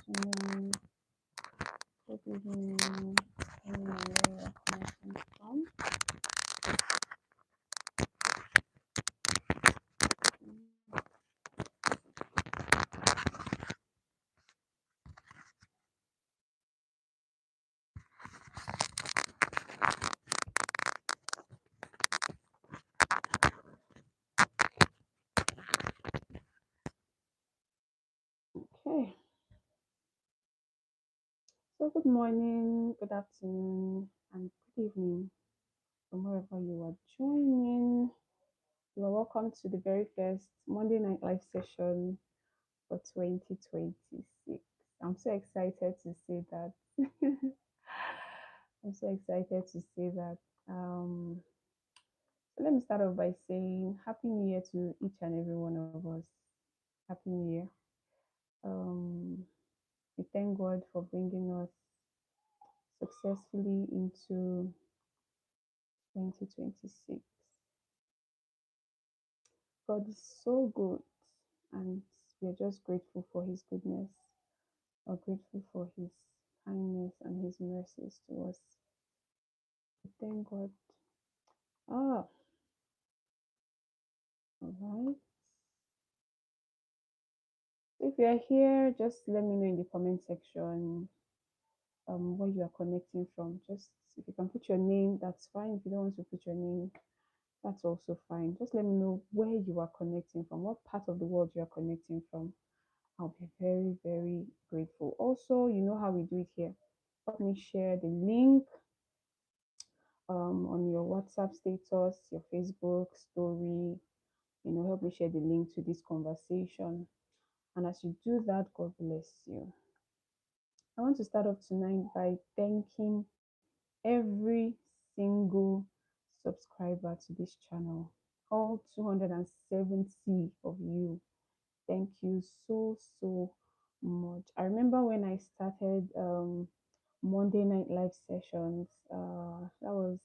afternoon, good evening, depending on where you're connecting from. Okay, so good morning, good afternoon, and good evening from wherever you are joining. You are welcome to the very first Monday Night Live session for 2026. I'm so excited to say that. I'm so excited to say that. Um, so let me start off by saying Happy New Year to each and every one of us. Happy New Year. Um, we thank God for bringing us successfully into 2026. God is so good, and we're just grateful for His goodness. We're grateful for His kindness and His mercies to us. We thank God. Ah, all right. If you are here, just let me know in the comment section where you are connecting from. Just if you can put your name, that's fine. If you don't want to put your name, that's also fine. Just let me know where you are connecting from, what part of the world you are connecting from. I'll be very, very grateful. Also, you know how we do it here. Help me share the link on your WhatsApp status, your Facebook story. Help me share the link to this conversation. And as you do that, God bless you. I want to start off tonight by thanking every single subscriber to this channel, all 270 of you. Thank you so much. I remember when I started Monday Night Live sessions. That was,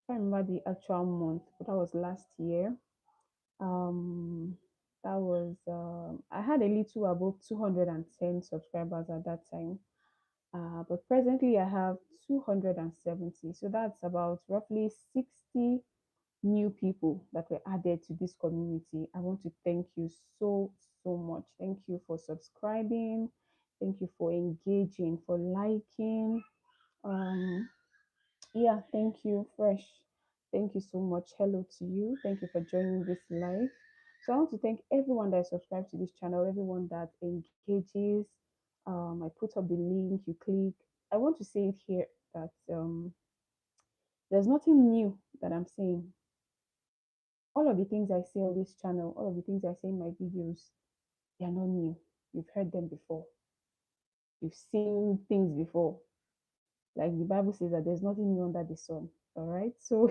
I can't remember the actual month, but that was last year. Um, that was I had a little above 210 subscribers at that time. But presently I have 270. So that's about roughly 60 new people that were added to this community. I want to thank you so much. Thank you for subscribing. Thank you for engaging, for liking. Um, yeah, thank you, Fresh. Thank you so much. Hello to you. Thank you for joining this live. So I want to thank everyone that subscribes to this channel, everyone that engages. I put up the link, you click. I want to say it here that there's nothing new that I'm saying. All of the things I say on this channel, all of the things I say in my videos, they are not new. You've heard them before. You've seen things before. Like the Bible says that there's nothing new under the sun. All right. So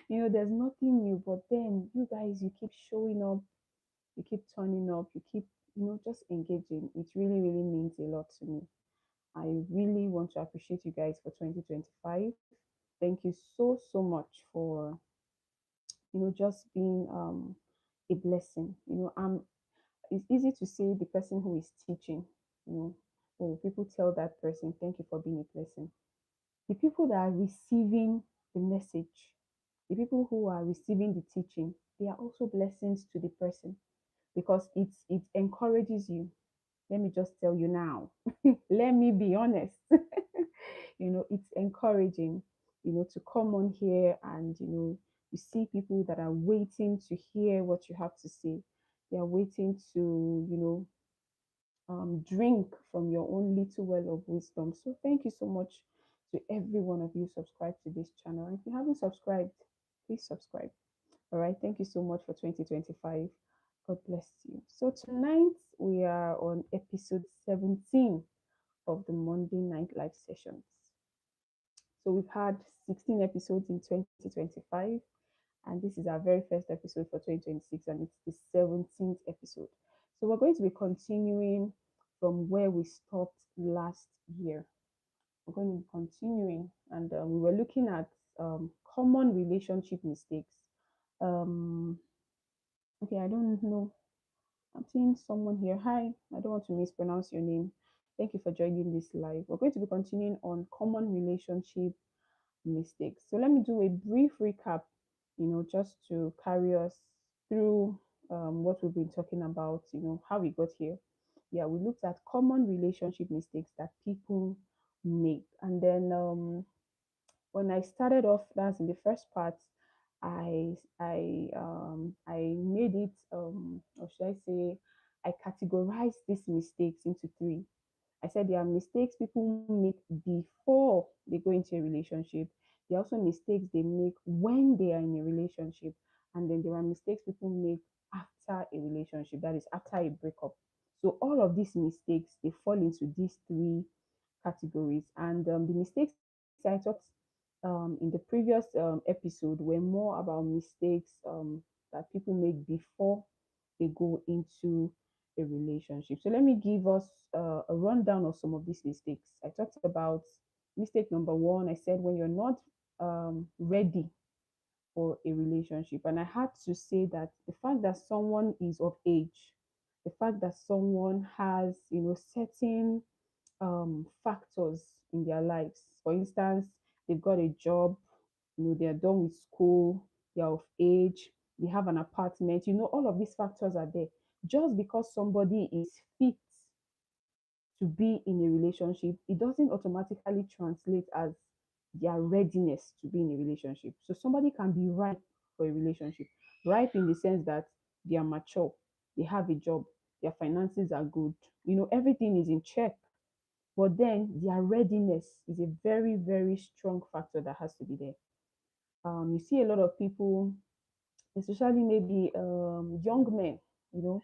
there's nothing new, but then you guys, you keep showing up, you keep turning up, you keep, just engaging. It really, really means a lot to me. I really want to appreciate you guys for 2025. Thank you so much for, just being a blessing. It's easy to say the person who is teaching, you know, oh, people tell that person, thank you for being a blessing. The people that are receiving the message, the people who are receiving the teaching, they are also blessings to the person because it encourages you. Let me just tell you now. Let me be honest. It's encouraging, to come on here and you see people that are waiting to hear what you have to say. They are waiting to, drink from your own little well of wisdom. So thank you so much to every one of you subscribe to this channel. And if you haven't subscribed, please subscribe. All right. Thank you so much for 2025. God bless you. So tonight we are on episode 17 of the Monday Night Live sessions. So we've had 16 episodes in 2025, and this is our very first episode for 2026, and it's the 17th episode. So we're going to be continuing from where we stopped last year. We're going to be continuing, and we were looking at common relationship mistakes. Um, okay, I don't know. I'm seeing someone here. Hi, I don't want to mispronounce your name. Thank you for joining this live. We're going to be continuing on common relationship mistakes. So let me do a brief recap, just to carry us through what we've been talking about, how we got here. Yeah, we looked at common relationship mistakes that people make. And then when I started off, that's in the first part, I made it, or should I say, I categorized these mistakes into three. I said there are mistakes people make before they go into a relationship. There are also mistakes they make when they are in a relationship. And then there are mistakes people make after a relationship, that is, after a breakup. So all of these mistakes, they fall into these three categories. And the mistakes I talked in the previous episode were more about mistakes that people make before they go into a relationship. So let me give us a rundown of some of these mistakes. I talked about mistake number one. I said when you're not ready for a relationship, and I had to say that the fact that someone is of age, the fact that someone has certain factors in their lives. For instance, they've got a job, they're done with school, they're of age, they have an apartment, all of these factors are there. Just because somebody is fit to be in a relationship, it doesn't automatically translate as their readiness to be in a relationship. So somebody can be ripe for a relationship, ripe in the sense that they are mature, they have a job, their finances are good, everything is in check, but then their readiness is a very, very strong factor that has to be there. You see a lot of people, especially maybe young men, you know,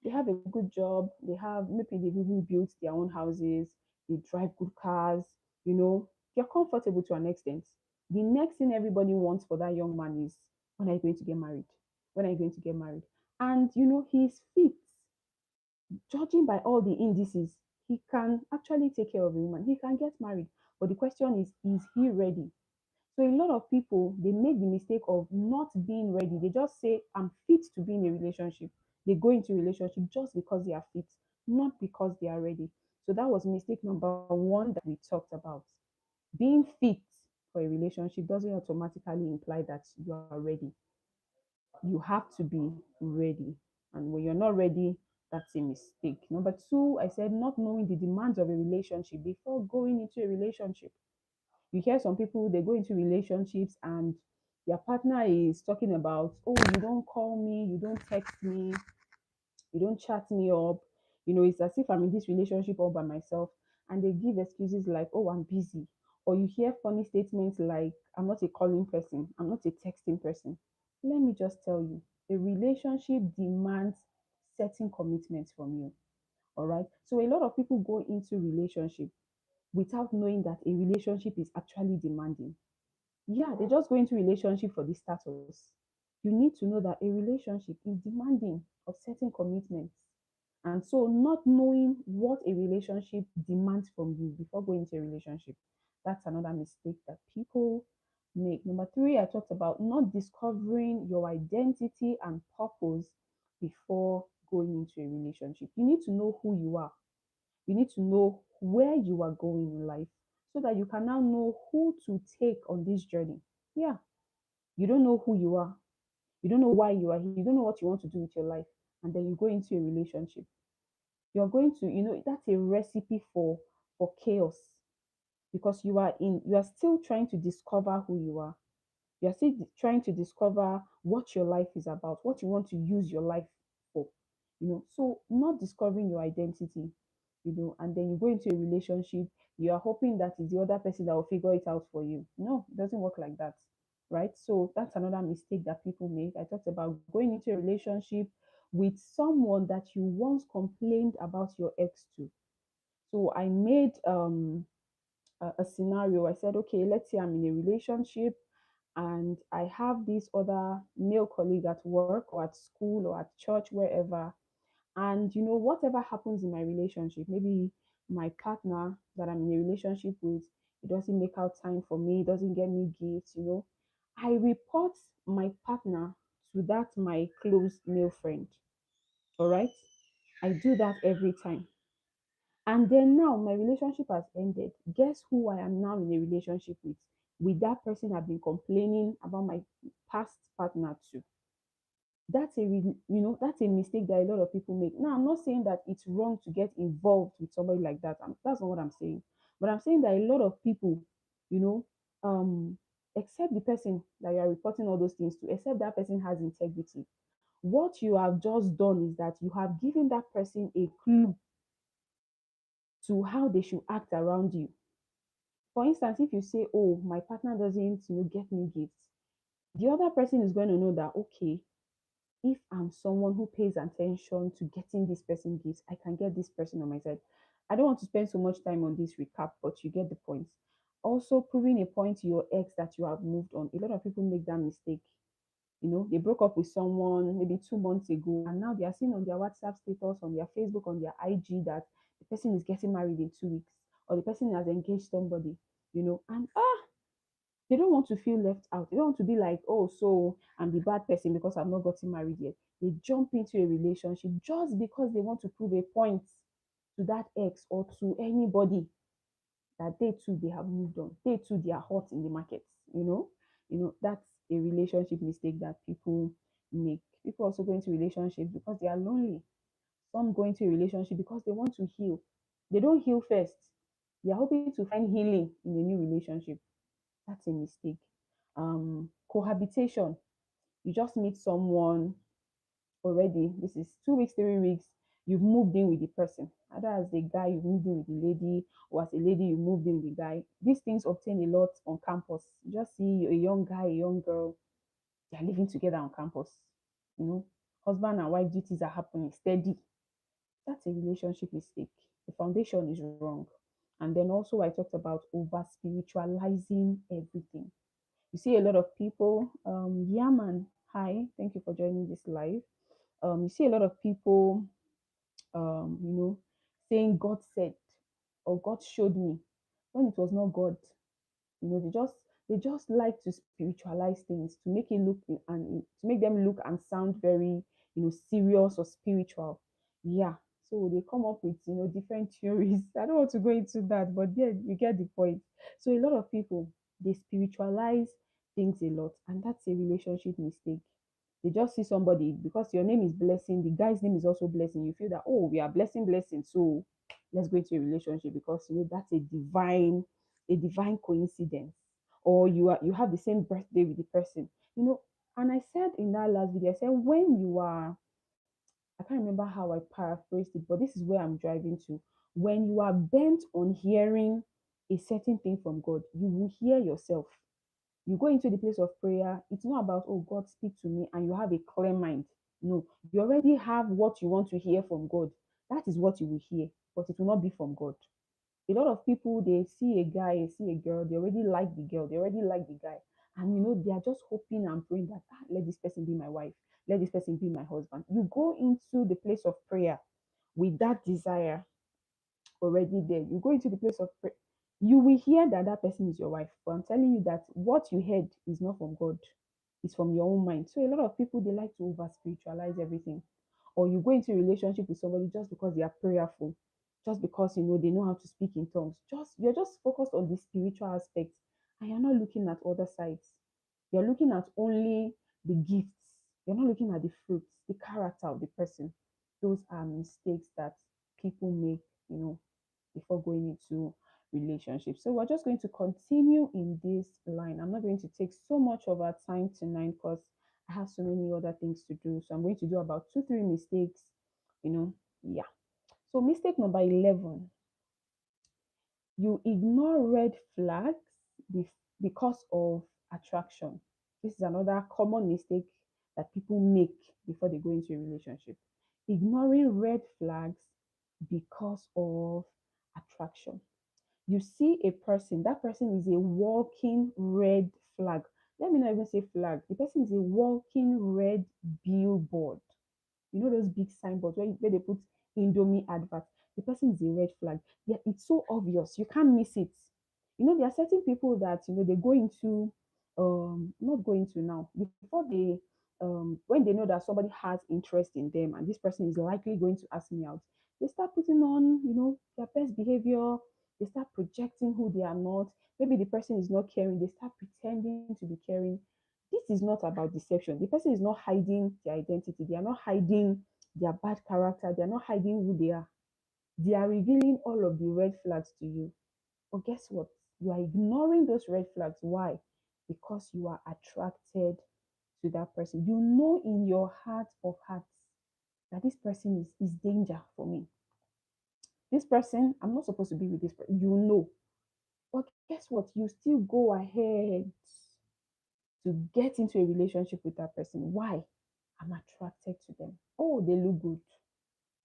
they have a good job, they have maybe they've even built their own houses, they drive good cars, they're comfortable to an extent. The next thing everybody wants for that young man is, when are you going to get married? When are you going to get married? And he's fit, judging by all the indices, he can actually take care of a woman. He can get married. But the question is he ready? So a lot of people, they make the mistake of not being ready. They just say, I'm fit to be in a relationship. They go into a relationship just because they are fit, not because they are ready. So that was mistake number one that we talked about. Being fit for a relationship doesn't automatically imply that you are ready. You have to be ready. And when you're not ready, that's a mistake. Number two, I said not knowing the demands of a relationship before going into a relationship. You hear some people, they go into relationships and their partner is talking about, oh, you don't call me, you don't text me, you don't chat me up. It's as if I'm in this relationship all by myself. And they give excuses like, oh, I'm busy. Or you hear funny statements like, I'm not a calling person, I'm not a texting person. Let me just tell you, a relationship demands certain commitments from you. All right. So a lot of people go into relationship without knowing that a relationship is actually demanding. Yeah, they just go into relationship for the status. You need to know that a relationship is demanding of certain commitments. And so not knowing what a relationship demands from you before going into a relationship, that's another mistake that people make. Number three, I talked about not discovering your identity and purpose before going into a relationship. You need to know who you are. You need to know where you are going in life so that you can now know who to take on this journey. Yeah, you don't know who you are. You don't know why you are here. You don't know what you want to do with your life. And then you go into a relationship. You're going to, that's a recipe for chaos because you are still trying to discover who you are. You're still trying to discover what your life is about, what you want to use your life for. So not discovering your identity, and then you go into a relationship, you are hoping that it's the other person that will figure it out for you. No, it doesn't work like that. Right. So that's another mistake that people make. I talked about going into a relationship with someone that you once complained about your ex to. So I made a scenario. I said, okay, let's say I'm in a relationship and I have this other male colleague at work or at school or at church, wherever. And whatever happens in my relationship, maybe my partner that I'm in a relationship with, it doesn't make out time for me, doesn't get me gifts. I report my partner to that my close male friend. All right. I do that every time. And then now my relationship has ended. Guess who I am now in a relationship with? With that person I've been complaining about my past partner to. That's a mistake that a lot of people make. Now I'm not saying that it's wrong to get involved with somebody like that. That's not what I'm saying. But I'm saying that a lot of people, you know, except the person that you are reporting all those things to, except that person has integrity. What you have just done is that you have given that person a clue to how they should act around you. For instance, if you say, "Oh, my partner doesn't, get me gifts," the other person is going to know that, okay, if I'm someone who pays attention to getting this person gifts, I can get this person on my side. I don't want to spend so much time on this recap, but you get the point. Also, proving a point to your ex that you have moved on. A lot of people make that mistake. They broke up with someone maybe 2 months ago, and now they are seeing on their WhatsApp status, on their Facebook, on their IG that the person is getting married in 2 weeks, or the person has engaged somebody, and they don't want to feel left out. They don't want to be like, oh, so I'm the bad person because I've not gotten married yet. They jump into a relationship just because they want to prove a point to that ex or to anybody that they too they have moved on. They too they are hot in the market. That's a relationship mistake that people make. People also go into relationships because they are lonely. Some go into a relationship because they want to heal. They don't heal first. They are hoping to find healing in a new relationship. That's a mistake. Cohabitation. You just meet someone already. This is 2 weeks, 3 weeks. You've moved in with the person. Either as a guy, you've moved in with the lady, or as a lady, you moved in with the guy. These things obtain a lot on campus. You just see a young guy, a young girl, they're living together on campus. You know, husband and wife duties are happening steady. That's a relationship mistake. The foundation is wrong. And then also, I talked about over spiritualizing everything. You see a lot of people, yeah, man, hi, thank you for joining this live. You see a lot of people, um, you know, saying God said or God showed me when it was not God. They just like to spiritualize things to make it look and to make them look and sound very serious or spiritual. Yeah. So they come up with different theories. I don't want to go into that, but yeah, you get the point. So a lot of people, they spiritualize things a lot, and that's a relationship mistake. They just see somebody because your name is blessing, the guy's name is also blessing. You feel that, oh, we are blessing, so let's go into a relationship because that's a divine coincidence. Or you have the same birthday with the person. And I said in that last video, I said when you are, I can't remember how I paraphrased it, but this is where I'm driving to. When you are bent on hearing a certain thing from God, you will hear yourself. You go into the place of prayer. It's not about, oh, God, speak to me, and you have a clear mind. No, you already have what you want to hear from God. That is what you will hear, but it will not be from God. A lot of people, they see a guy, they see a girl, they already like the girl, they already like the guy, and they are just hoping and praying that, let this person be my wife, let this person be my husband. You go into the place of prayer with that desire already there. You go into the place of prayer, you will hear that that person is your wife. But I'm telling you that what you heard is not from God, it's from your own mind. So a lot of people, they like to over spiritualize everything. Or you go into a relationship with somebody just because they are prayerful, just because they know how to speak in tongues. You're just focused on the spiritual aspect, and you're not looking at other sides. You're looking at only the gifts. You're not looking at the fruits, the character of the person. Those are mistakes that people make, you know, before going into relationships. So we're just going to continue in this line. I'm not going to take so much of our time tonight because I have so many other things to do. So I'm going to do about two, three mistakes, yeah. So mistake number 11, you ignore red flags because of attraction. This is another common mistake that people make before they go into a relationship. Ignoring red flags because of attraction. You see a person, that person is a walking red flag. Let me not even say flag. The person is a walking red billboard. Those big signboards where they put Indomie advert. The person is a red flag. Yeah, it's so obvious. You can't miss it. There are certain people that they go into not going to now before when they know that somebody has interest in them and this person is likely going to ask me out, they start putting on, their best behavior. They start projecting who they are not. Maybe the person is not caring. They start pretending to be caring. This is not about deception. The person is not hiding their identity. They are not hiding their bad character. They are not hiding who they are. They are revealing all of the red flags to you. But guess what? You are ignoring those red flags. Why? Because you are attracted to that person. You know in your heart of hearts that this person is danger for me. This person, I'm not supposed to be with this person. You know. But guess what? You still go ahead to get into a relationship with that person. Why? I'm attracted to them. Oh, they look good.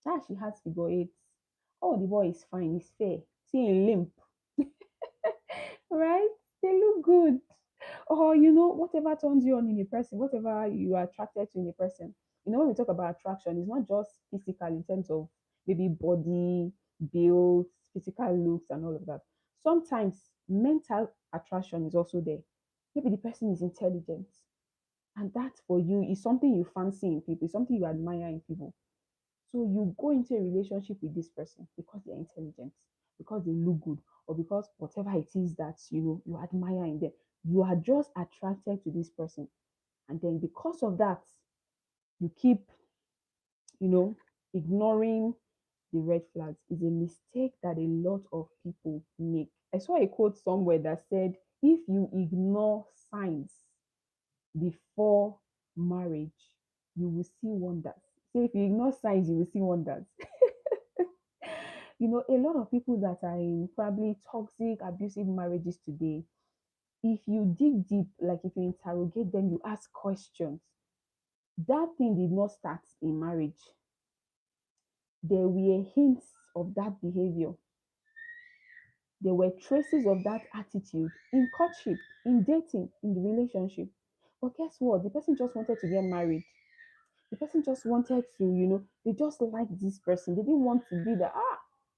Ah, she has figure eight. Oh, the boy is fine. He's fair. See him limp. Right? They look good. Or whatever turns you on in a person, whatever you are attracted to in a person. When we talk about attraction, it's not just physical in terms of maybe body, build, physical looks, and all of that. Sometimes mental attraction is also there. Maybe the person is intelligent, and that for you is something you fancy in people, something you admire in people. So you go into a relationship with this person because they're intelligent, because they look good, or because whatever it is that you admire in them. You are just attracted to this person. And then because of that, you keep, you know, ignoring the red flags. Is a mistake that a lot of people make. I saw a quote somewhere that said, if you ignore signs before marriage, you will see wonders. So if you ignore signs, you will see wonders. A lot of people that are in probably toxic, abusive marriages today, if you dig deep, like if you interrogate them, you ask questions, that thing did not start in marriage. There were hints of that behavior. There were traces of that attitude in courtship, in dating, in the relationship. But guess what? The person just wanted to get married. The person just wanted to, they just liked this person. They didn't want to be the,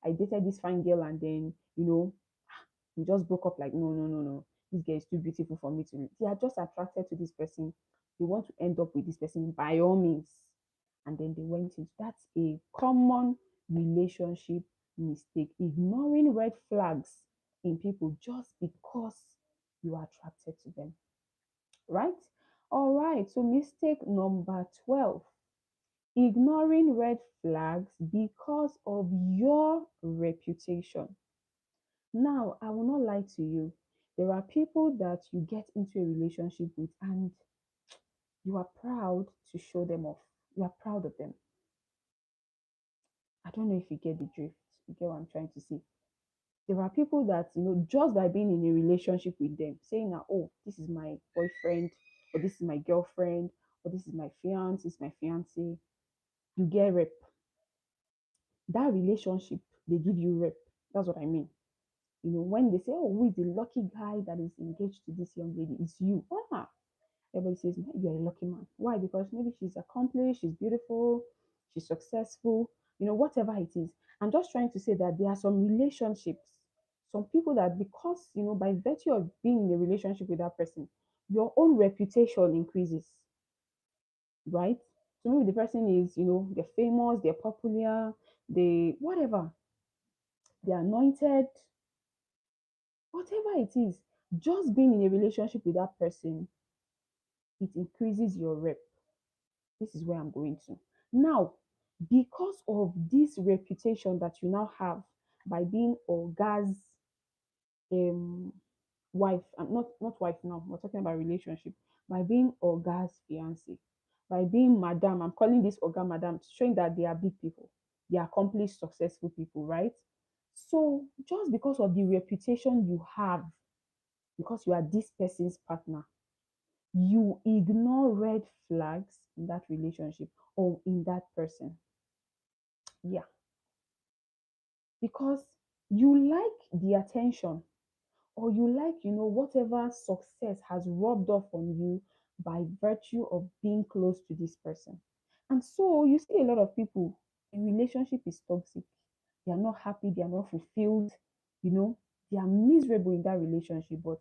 I dated this fine girl and then, we just broke up. Like, no, no, no, no. This girl is too beautiful for me to. They are just attracted to this person. They want to end up with this person by all means. And then they went into that's a common relationship mistake. Ignoring red flags in people just because you are attracted to them. Right? All right. So mistake number 12. Ignoring red flags because of your reputation. Now, I will not lie to you. There are people that you get into a relationship with and you are proud to show them off. You are proud of them. I don't know if you get the drift. You get what I'm trying to say. There are people that, just by being in a relationship with them, saying that, oh, this is my boyfriend, or this is my girlfriend, or this is my fiance, this is my fiance, you get rep. That relationship, they give you rep. That's what I mean. When they say, oh, who is the lucky guy that is engaged to this young lady? It's you. Everybody says, you're a lucky man. Why? Because maybe she's accomplished, she's beautiful, she's successful, whatever it is. I'm just trying to say that there are some relationships, some people that because, by virtue of being in a relationship with that person, your own reputation increases, right? So maybe the person is, they're famous, they're popular, they, whatever, they're anointed, whatever it is, just being in a relationship with that person, it increases your rep. This is where I'm going to. Now, because of this reputation that you now have by being Oga's um, wife, not wife now, we're talking about relationship, by being Oga's fiance, by being Madam, I'm calling this Oga Madam, showing that they are big people, they are accomplished, successful people, right? So, just because of the reputation you have, because you are this person's partner, you ignore red flags in that relationship or in that person. Yeah, because you like the attention or you like, whatever success has rubbed off on you by virtue of being close to this person. And so you see a lot of people, the relationship is toxic. They are not happy, they are not fulfilled, you know, they are miserable in that relationship, but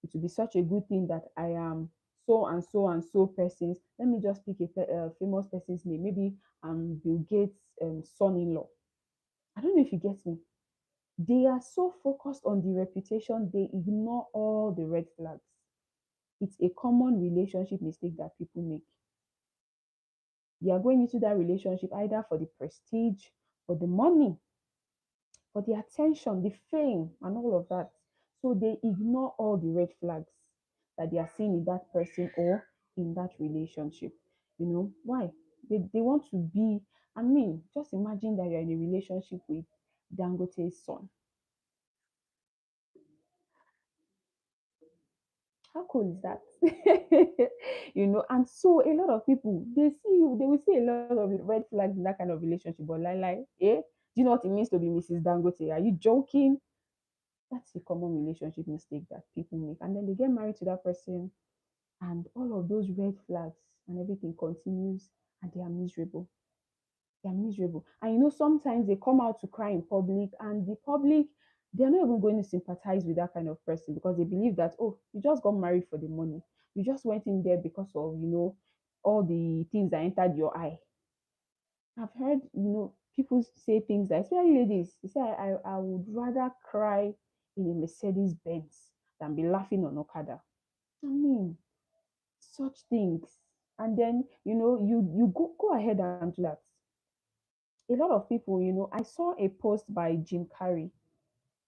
it would be such a good thing that I am so and so persons. Let me just pick a famous person's name. Maybe Bill Gates' son-in-law. I don't know if you get me. They are so focused on the reputation, they ignore all the red flags. It's a common relationship mistake that people make. You are going into that relationship either for the prestige, for the money, for the attention, the fame, and all of that. So they ignore all the red flags that they are seeing in that person or in that relationship. You know, why? They want to be, I mean, just imagine that you're in a relationship with Dangote's son. How cool is that? And so a lot of people they will see a lot of red flags in that kind of relationship, but do you know what it means to be Mrs. Dangote? Are you joking? That's a common relationship mistake that people make. And then they get married to that person, and all of those red flags and everything continues, and they are miserable. They are miserable. And sometimes they come out to cry in public, and the public, they're not even going to sympathize with that kind of person because they believe that, oh, you just got married for the money. You just went in there because of, all the things that entered your eye. I've heard, people say things like, especially ladies, they say, I would rather cry in a Mercedes Benz than be laughing on Okada. I mean, such things. And then, you go ahead and do that. A lot of people, I saw a post by Jim Carrey.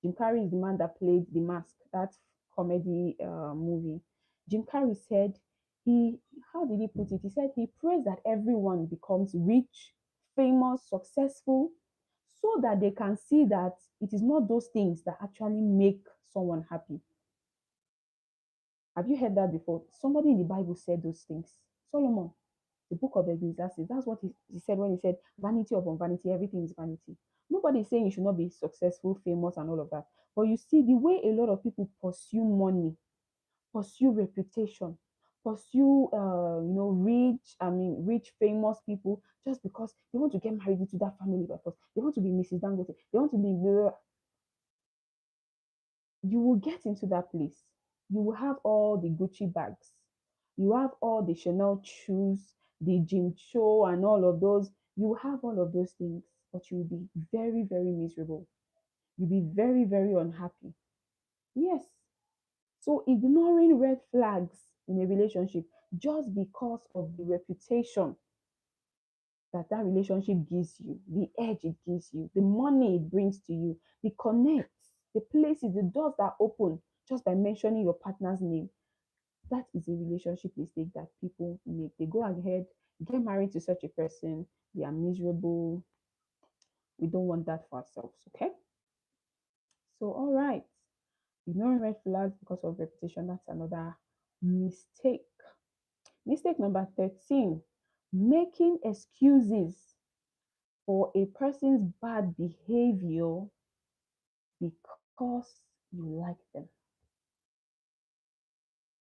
Jim Carrey is the man that played The Mask, that comedy movie. Jim Carrey said he, how did he put it? He said he prays that everyone becomes rich, famous, successful, so that they can see that it is not those things that actually make someone happy. Have you heard that before? Somebody in the Bible said those things. Solomon, the book of Ecclesiastes, that's what he said when he said, vanity upon vanity, everything is vanity. Nobody is saying you should not be successful, famous, and all of that. But you see, the way a lot of people pursue money, pursue reputation, pursue, rich, famous people, just because they want to get married into that family by force. They want to be Mrs. Dangote. They want to be, you will get into that place. You will have all the Gucci bags. You have all the Chanel shoes, the Jim Cho, and all of those. You will have all of those things, but you will be very, very miserable. You'll be very, very unhappy. Yes. So ignoring red flags in a relationship just because of the reputation that relationship gives you, the edge it gives you, the money it brings to you, the connects, the places, the doors that open just by mentioning your partner's name. That is a relationship mistake that people make. They go ahead, get married to such a person, they are miserable. We don't want that for ourselves, okay? So, all right, ignoring red flags because of reputation, that's another mistake. Mistake number 13, making excuses for a person's bad behavior because you like them.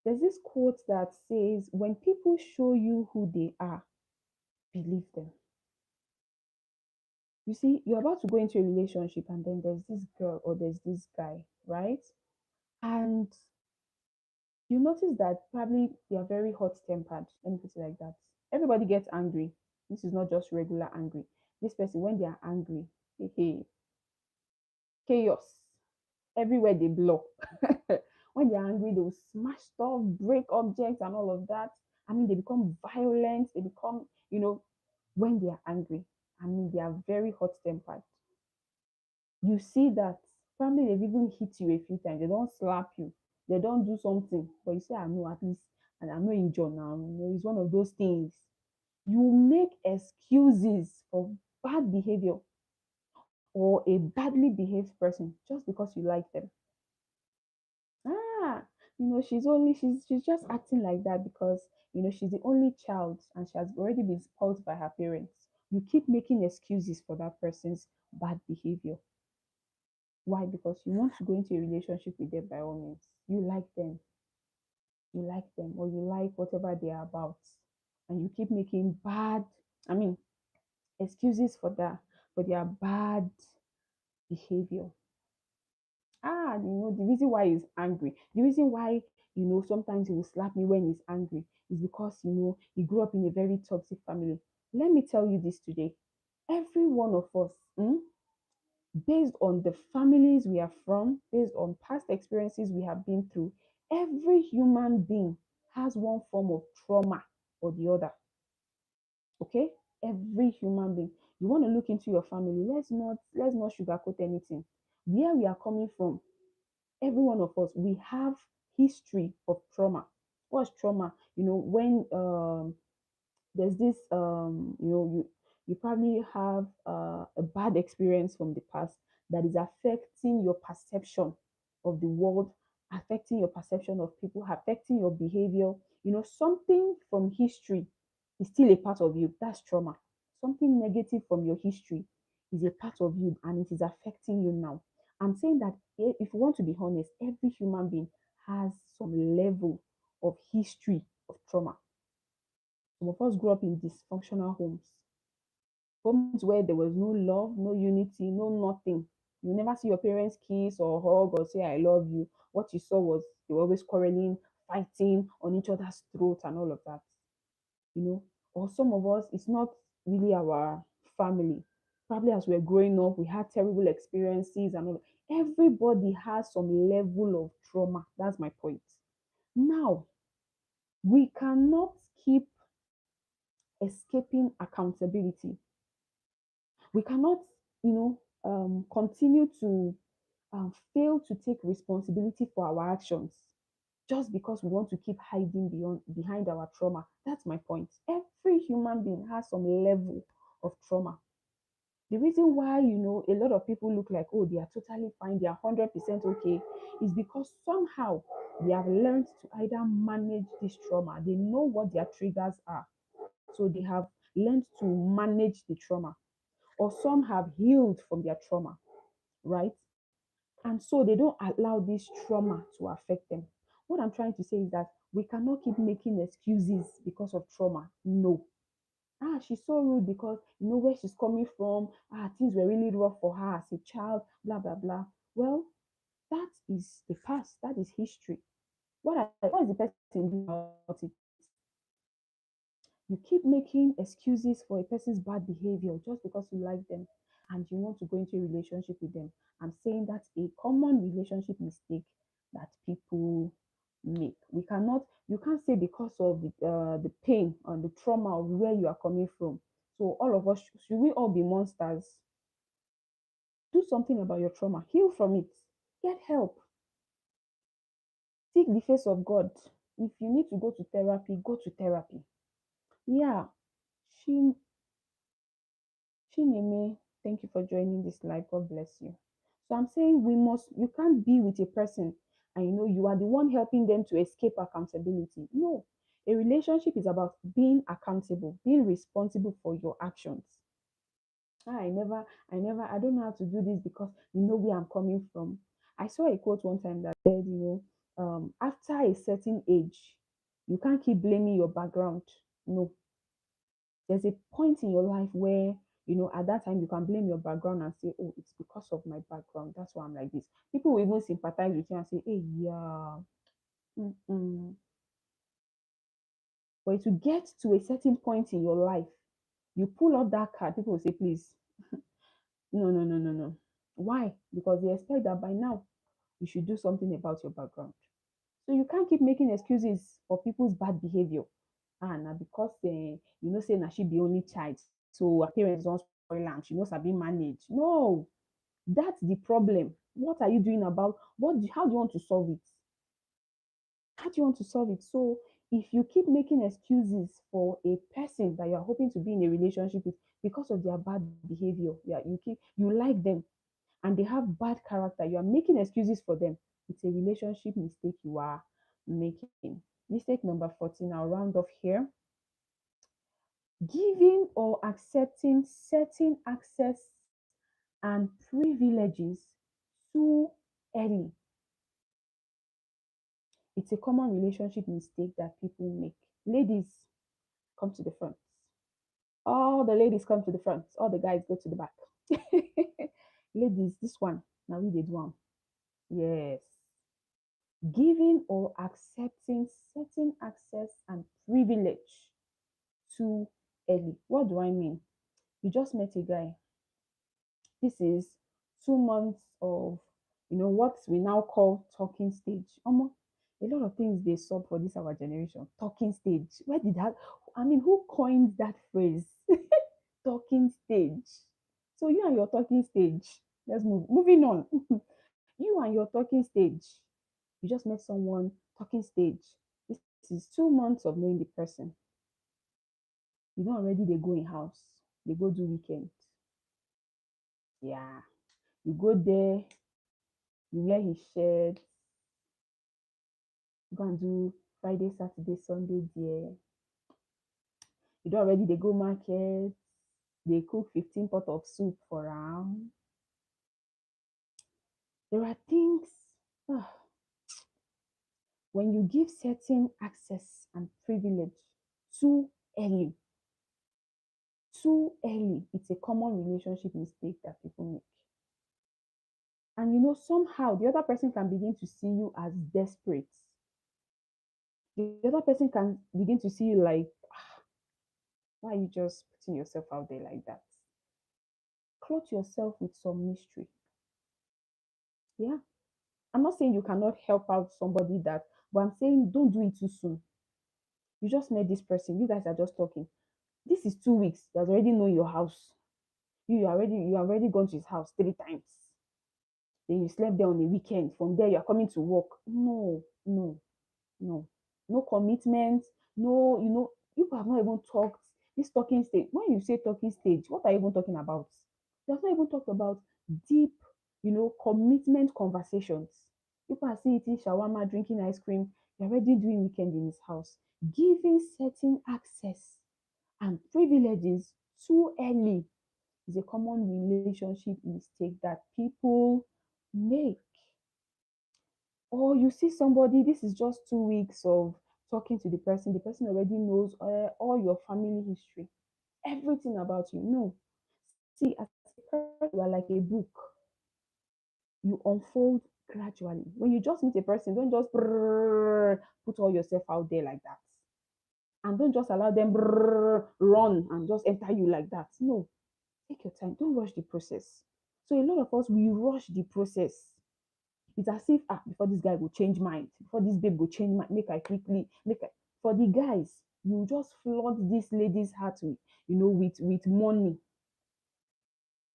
There's this quote that says, when people show you who they are, believe them. You see, you're about to go into a relationship, and then there's this girl or there's this guy, right? And you notice that probably they are very hot tempered. Let me put it like that. Everybody gets angry. This is not just regular angry. This person, when they are angry, hey, hey, chaos everywhere they blow. When they're angry, they will smash stuff, break objects, and all of that. I mean, they become violent. They become, when they are angry. I mean, they are very hot tempered. You see that probably they've even hit you a few times. They don't slap you. They don't do something. But you say, I know at least, and I'm not injured now. It's one of those things. You make excuses for bad behavior or a badly behaved person just because you like them. Ah, she's just acting like that because she's the only child and she has already been spoiled by her parents. You keep making excuses for that person's bad behavior. Why? Because you want to go into a relationship with them by all means. You like them, or you like whatever they are about, and you keep making I mean, excuses for their bad behavior. The reason why he's angry, the reason why, sometimes he will slap me when he's angry is because, he grew up in a very toxic family. Let me tell you this today. Every one of us, based on the families we are from, based on past experiences we have been through, every human being has one form of trauma or the other. Okay? Every human being. You want to look into your family. Let's not sugarcoat anything. Where we are coming from, every one of us, we have history of trauma. What's trauma? When there's this you probably have a bad experience from the past that is affecting your perception of the world, affecting your perception of people, affecting your behavior. Something from history is still a part of you. That's trauma. Something negative from your history is a part of you and it is affecting you now. I'm saying that, if you want to be honest, every human being has some level of history of trauma. Some of us grew up in dysfunctional homes where there was no love, no unity, no nothing. You never see your parents kiss or hug or say, I love you. What you saw was they were always quarreling, fighting on each other's throats and all of that. You know, or some of us, it's not really our family. Probably as we're growing up, we had terrible experiences and all. Everybody has some level of trauma. That's my point. Now, we cannot keep escaping accountability. We cannot, continue to fail to take responsibility for our actions just because we want to keep hiding behind our trauma. That's my point. Every human being has some level of trauma. The reason why, a lot of people look like, oh, they are totally fine, they are 100% okay, is because somehow they have learned to either manage this trauma. They know what their triggers are. So they have learned to manage the trauma, or some have healed from their trauma, right? And so they don't allow this trauma to affect them. What I'm trying to say is that we cannot keep making excuses because of trauma. No. She's so rude because where she's coming from. Things were really rough for her as a child, blah, blah, blah. Well, that is the past. That is history. What is the person doing about it? You keep making excuses for a person's bad behavior just because you like them and you want to go into a relationship with them. I'm saying that's a common relationship mistake that people make. You can't say because of the pain and the trauma of where you are coming from. So all of us, should we all be monsters? Do something about your trauma, heal from it, get help, seek the face of God. If you need to go to therapy, go to therapy. Yeah, she Chineme, thank you for joining this live. God bless you. So I'm saying you can't be with a person and you are the one helping them to escape accountability. No, a relationship is about being accountable, being responsible for your actions. I don't know how to do this because you know where I'm coming from. I saw a quote one time that said, after a certain age, you can't keep blaming your background. No, there's a point in your life where at that time you can blame your background and say, oh, it's because of my background, that's why I'm like this. People will even sympathize with you and say, hey, yeah. Mm-mm. But to get to a certain point in your life, you pull up that card, people will say, please, no, no, no, no, no. Why? Because they expect that by now you should do something about your background. So you can't keep making excuses for people's bad behavior. Now because say na she be only child, so her parents don't spoil am, she knows sabi manage. No, that's the problem. What are you doing about how do you want to solve it? How do you want to solve it? So if you keep making excuses for a person that you're hoping to be in a relationship with because of their bad behavior, yeah, you like them and they have bad character, you are making excuses for them. It's a relationship mistake you are making. Mistake number 14, I'll round off here. Giving or accepting certain access and privileges too early. It's a common relationship mistake that people make. Ladies, come to the front. All the ladies come to the front. All the guys go to the back. Ladies, this one, now we did one. Yes. Giving or accepting certain access and privilege too early. What do I mean? You just met a guy. This is 2 months of, what we now call talking stage. A lot of things they sub for this our generation. Talking stage. Where did that? I mean, who coined that phrase? Talking stage. So you and your talking stage. Let's move. Moving on. You and your talking stage. You just met someone. Talking stage. This is 2 months of knowing the person. You know already they go in house. They go do weekend. Yeah. You go there. You wear his shirt. You go and do Friday, Saturday, Sunday there. You don't already they go market. They cook 15 pot of soup for am. There are things when you give certain access and privilege too early, it's a common relationship mistake that people make. And somehow the other person can begin to see you as desperate. The other person can begin to see you like, why are you just putting yourself out there like that? Clothe yourself with some mystery. Yeah. I'm not saying you cannot help out somebody that, but I'm saying don't do it too soon. You just met this person. You guys are just talking. This is 2 weeks. He has already known your house. You already gone to his house 3 times. Then you slept there on the weekend. From there, you are coming to work. No, no, no. No commitment. No, you have not even talked. This talking stage. When you say talking stage, what are you even talking about? You have not even talked about deep, commitment conversations. People are still eating shawarma, drinking ice cream. You're already doing weekend in his house. Giving certain access and privileges too early is a common relationship mistake that people make. Or you see somebody, this is just 2 weeks of talking to the person already knows all your family history, everything about you. No, see, as a person, you are like a book. You unfold gradually. When you just meet a person, don't just put all yourself out there like that. And don't just allow them run and just enter you like that. No, take your time. Don't rush the process. So a lot of us, we rush the process. It's as if before this guy will change mind, before this babe will change mind, make I quickly make I. For the guys, you just flood this lady's heart with, with money.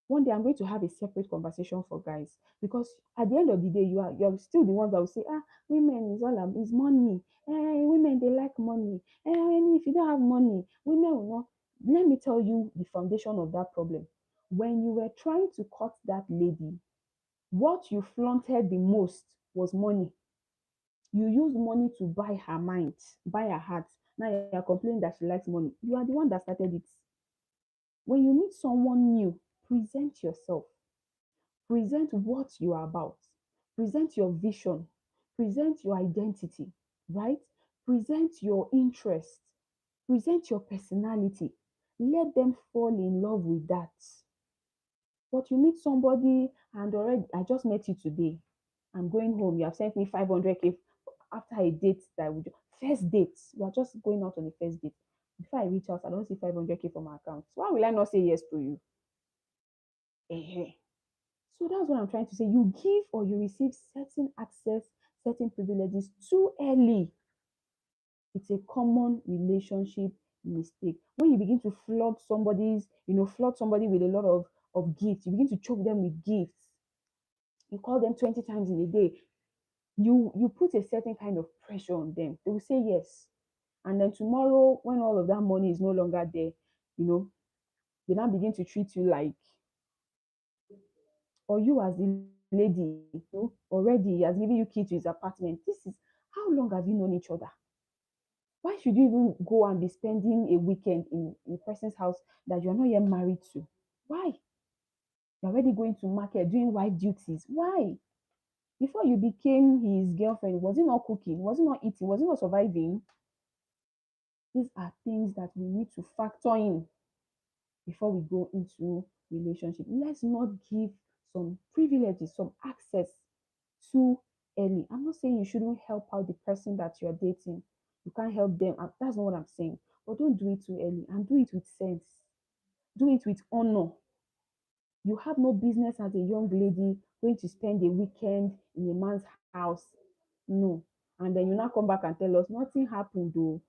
One day I'm going to have a separate conversation for guys, because at the end of the day, you're still the ones that will say, women is is money. Women they like money. If you don't have money, women will not. Let me tell you the foundation of that problem. When you were trying to cut that lady, what you flaunted the most was money. You used money to buy her mind, buy her heart. Now you're complaining that she likes money. You are the one that started it. When you meet someone new, present yourself. Present what you are about. Present your vision. Present your identity, right? Present your interest. Present your personality. Let them fall in love with that. But you meet somebody and already, I just met you today. I'm going home. You have sent me 500K after a date that we first date. We are just going out on the first date. Before I reach out, I don't see 500K from my account. So why will I not say yes to you? So that's what I'm trying to say. You give or you receive certain access, certain privileges too early. It's a common relationship mistake. When you begin to flood somebody with a lot of gifts, you begin to choke them with gifts. You call them 20 times in a day. You put a certain kind of pressure on them. They will say yes. And then tomorrow, when all of that money is no longer there, you know, they now begin to treat you like, or you as the lady, already has given you key to his apartment. This is how long have you known each other? Why should you even go and be spending a weekend in a person's house that you're not yet married to? Why? You're already going to market, doing wife duties. Why? Before you became his girlfriend, was he not cooking? Was he not eating? Was he not surviving? These are things that we need to factor in before we go into relationship. Let's not give some privileges, some access too early. I'm not saying you shouldn't help out the person that you're dating. You can't help them. That's not what I'm saying. But don't do it too early and do it with sense. Do it with honor. You have no business as a young lady going to spend a weekend in a man's house. No. And then you now come back and tell us nothing happened though.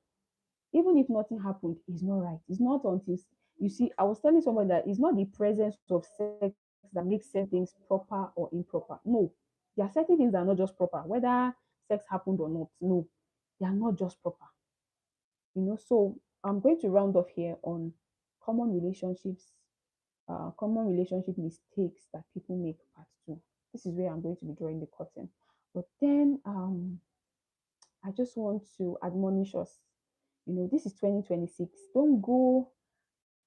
Even if nothing happened, it's not right. It's not until you see, I was telling someone that it's not the presence of sex that makes certain things proper or improper. No. There are certain things that are not just proper, whether sex happened or not. No. They are not just proper. So I'm going to round off here on common relationships, common relationship mistakes that people make part two. This is where I'm going to be drawing the curtain. But then I just want to admonish us. This is 2026. Don't go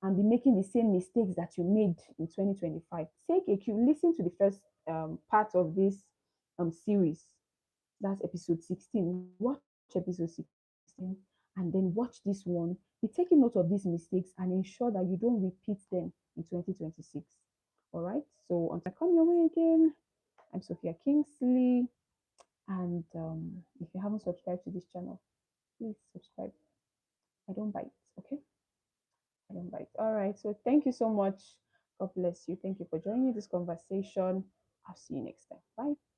and be making the same mistakes that you made in 2025. Take a cue, listen to the first part of this series. That's episode 16. Watch episode 16 and then watch this one. Be taking note of these mistakes and ensure that you don't repeat them in 2026. All right. So until I come your way again, I'm Sophia Kingsley. And if you haven't subscribed to this channel, please subscribe. I don't bite. Okay. I don't bite. All right. So thank you so much. God bless you. Thank you for joining this conversation. I'll see you next time. Bye.